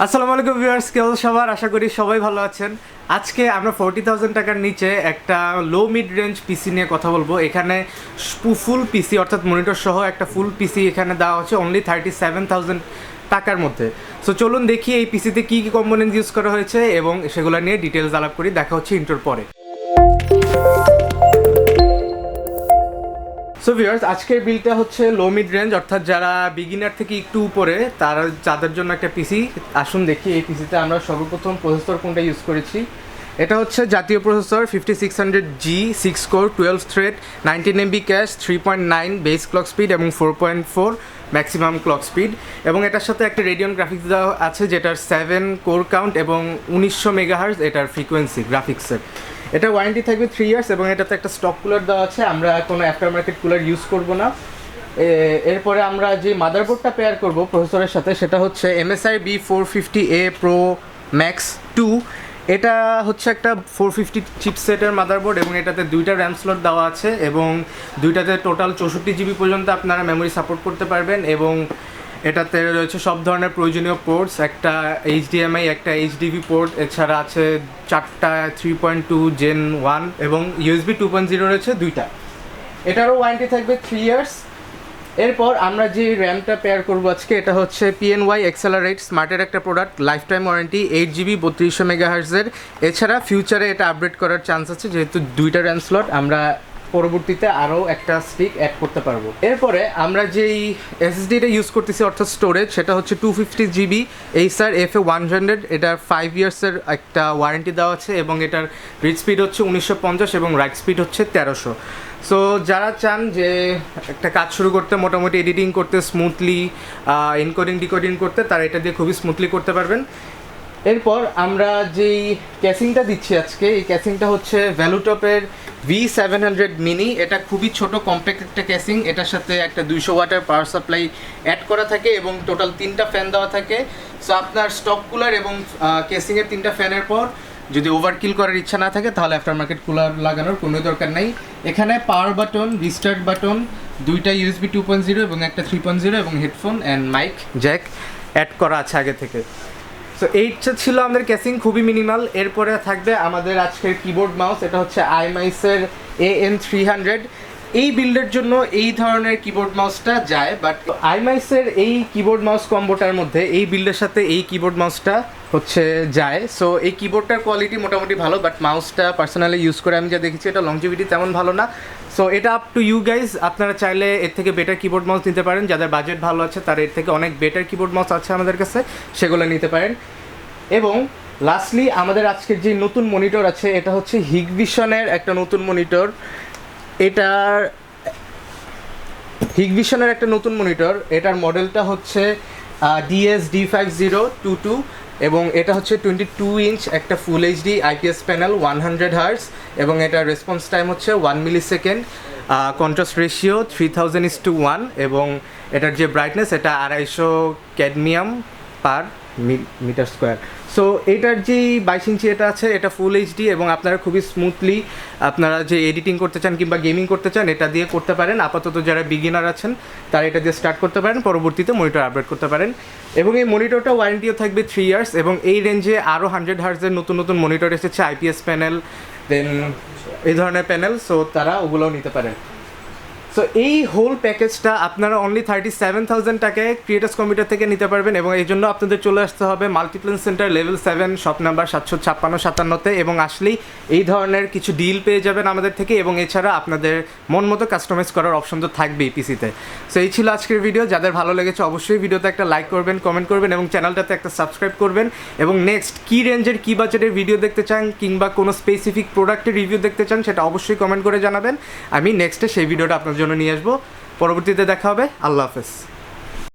আসসালামু আলাইকুম ভিউয়ার্স, কেউ সবার আশা করি সবাই ভালো আছেন। আজকে আমরা 40,000 টাকার নিচে একটা লো মিড রেঞ্জ পিসি নিয়ে কথা বলবো। এখানে ফুল পিসি অর্থাৎ মনিটর সহ একটা ফুল পিসি এখানে দেওয়া হচ্ছে অনলি 37,000 টাকার মধ্যে। সো চলুন দেখি এই পিসিতে কী কী কম্পোনেন্ট ইউজ করা হয়েছে এবং সেগুলো নিয়ে ডিটেলস আলাপ করি। দেখা হচ্ছে ইন্টোর পরে। সো ভিউয়ার্স, আজকের বিলটা হচ্ছে লো মিড রেঞ্জ, অর্থাৎ যারা বিগিনার থেকে একটু উপরে তাদের জন্য একটা পিসি। আসুন দেখি এই পিসিতে আমরা সর্বপ্রথম প্রসেসর কোনটা ইউজ করেছি। এটা হচ্ছে জাতীয় processor 5600G 6 core 12 thread 19 MB cash 3.9 base clock speed এবং 4.4 ম্যাক্সিমাম ক্লক স্পিড, এবং এটার সাথে একটা রেডিয়ন গ্রাফিক্স দেওয়া আছে যেটার 7 কোর কাউন্ট এবং 1900 মেগাহার্জ এটার ফ্রিকোয়েন্সি গ্রাফিক্সের। এটা ওয়ারেন্টি থাকবে 3 ইয়ার্স এবং এটাতে একটা স্টক কুলার দেওয়া আছে। আমরা কোনো আফটার মার্কেট কুলার ইউজ করব না। এরপরে আমরা যে মাদারবোর্ডটা পেয়ার করব প্রসেসরের সাথে সেটা হচ্ছে MSI B450A Pro Max 2। এটা হচ্ছে একটা 450 চিপসেটের মাদারবোর্ড এবং এটাতে দুইটা র্যাম স্লট দেওয়া আছে এবং দুইটাতে টোটাল 64 GB পর্যন্ত আপনারা মেমোরি সাপোর্ট করতে পারবেন। এবং এটাতে রয়েছে সব ধরনের প্রয়োজনীয় পোর্টস, একটা HDMI, একটা HDV পোর্ট, এছাড়া আছে 4টা 3.2 Gen 1 এবং USB 2.0 রয়েছে দুইটা। এটারও ওয়ারেন্টি থাকবে 3 ইয়ার্স। এরপর আমরা যে র্যামটা পেয়ার করবো আজকে, এটা হচ্ছে PNY Accelerate স্মার্টের একটা product, life time warranty, 8GB 3200 মেগাহার্জের। এছাড়া ফিউচারে এটা আপডেট করার চান্স আছে, যেহেতু দুইটা র্যাম স্লট আমরা পরবর্তীতে আরও একটা স্টিক অ্যাড করতে পারবো। এরপরে আমরা যেই SSDটা ইউজ করতেছি অর্থাৎ স্টোরেজ, সেটা হচ্ছে 250GB Acer FA100। এটার 5 ইয়ার্সের একটা ওয়ারেন্টি দেওয়া আছে এবং এটার রিড স্পিড হচ্ছে 1950 এবং রাইট স্পিড হচ্ছে 1300। সো যারা চান যে একটা কাজ শুরু করতে, মোটামুটি এডিটিং করতে স্মুথলি, এনকোডিং ডিকোডিং করতে, তারা এটা দিয়ে খুবই স্মুথলি করতে পারবেন। এরপর আমরা যেই ক্যাসিংটা দিচ্ছি আজকে, এই ক্যাসিংটা হচ্ছে ভ্যালুটপের V700 মিনি। এটা খুবই ছোট কম্প্যাক্ট একটা ক্যাসিং। এটার সাথে একটা 200 ওয়াটের পাওয়ার সাপ্লাই অ্যাড করা থাকে এবং টোটাল 3টা ফ্যান দেওয়া থাকে। সো আপনার স্টক কুলার এবং ক্যাসিংয়ের 3টা ফ্যানের পর যদি ওভারকিল করার ইচ্ছা না থাকে তাহলে আফটার মার্কেট কুলার লাগানোর কোনো দরকার নেই। এখানে পাওয়ার বাটন, রিস্টার্ট বাটন, দুইটা USB 2.0 এবং একটা 3.0 এবং headphone and mic jack add করা আছে আগে থেকে। সো এইটা ছিল আমাদের ক্যাসিং, খুবই মিনিমাল। এরপরে থাকবে আমাদের আজকের কিবোর্ড মাউস। এটা হচ্ছে iMice-এর AM300। এই বিল্ডের জন্য এই ধরনের কিবোর্ড মাউসটা যায়, বাট iMice-এর এই কিবোর্ড মাউস কম্বোটার মধ্যে এই বিল্ডের সাথে এই কিবোর্ড মাউসটা হচ্ছে যায়। সো এই কিবোর্ডটার কোয়ালিটি মোটামুটি ভালো, বাট মাউসটা পার্সোনালি ইউজ করে আমি যা দেখেছি এটা লংজিভিটি তেমন ভালো না। সো এটা আপ টু ইউ গাইজ, আপনারা চাইলে এর থেকে বেটার কিবোর্ড মাউস নিতে পারেন। যাদের বাজেট ভালো আছে তারা এর থেকে অনেক বেটার কিবোর্ড মাউস আছে আমাদের কাছে, সেগুলো নিতে পারেন। এবং লাস্টলি আমাদের আজকের যে নতুন মনিটর আছে, এটা হচ্ছে হিগভিশনের একটা নতুন মনিটর। এটার হিগভিশনের একটা নতুন মনিটর, এটার মডেলটা হচ্ছে DS-D5022 এবং এটা হচ্ছে 22 ইঞ্চ একটা ফুল HD IPS প্যানেল, 100 হার্জ এবং এটার রেসপন্স টাইম হচ্ছে 1 মিলিসেকেন্ড, কন্ট্রাস্ট রেশিও 3000:1 এবং এটার যে ব্রাইটনেস এটা 250 cadmium per meter square. So এটার যেই 22 ইঞ্চি এটা আছে, এটা ফুল HD এবং আপনারা খুবই স্মুথলি আপনারা যে এডিটিং করতে চান কিংবা গেমিং করতে চান এটা দিয়ে করতে পারেন। আপাতত যারা বিগিনার আছেন তারা এটা দিয়ে স্টার্ট করতে পারেন, পরবর্তীতে মনিটর আপডেট করতে পারেন। এবং এই মনিটরটা ওয়ারেন্টিও থাকবে 3 ইয়ার্স এবং এই রেঞ্জে আরও 100 হার্জের নতুন নতুন মনিটর এসেছে, IPS প্যানেল, দেন এই ধরনের প্যানেল। সো তারা ওগুলোও নিতে পারেন। সো এই হোল প্যাকেজটা আপনারা অনলি 37,000 টাকায় ক্রিয়েটাস কম্পিউটার থেকে নিতে পারবেন এবং এই জন্য আপনাদের চলে আসতে হবে Multiplan centre level 7 shop number 756-57-তে এবং আসলেই এই ধরনের কিছু ডিল পেয়ে যাবেন আমাদের থেকে। এবং এছাড়া আপনাদের মন মতো কাস্টমাইজ করার অপশন তো থাকবেই পিসিতে। সো এই ছিল আজকের ভিডিও। যাদের ভালো লেগেছে অবশ্যই ভিডিওতে একটা লাইক করবেন, কমেন্ট করবেন এবং চ্যানেলটাতে একটা সাবস্ক্রাইব করবেন। এবং নেক্সট কী রেঞ্জের কী বাজেটের ভিডিও দেখতে চান কিংবা কোনো স্পেসিফিক প্রোডাক্টের রিভিউ দেখতে চান সেটা অবশ্যই কমেন্ট করে জানাবেন। আমি নেক্সটে সেই ভিডিওটা আপনার জন্য নিয়ে আসবো। পরবর্তীতে দেখা হবে। আল্লাহ হাফেজ।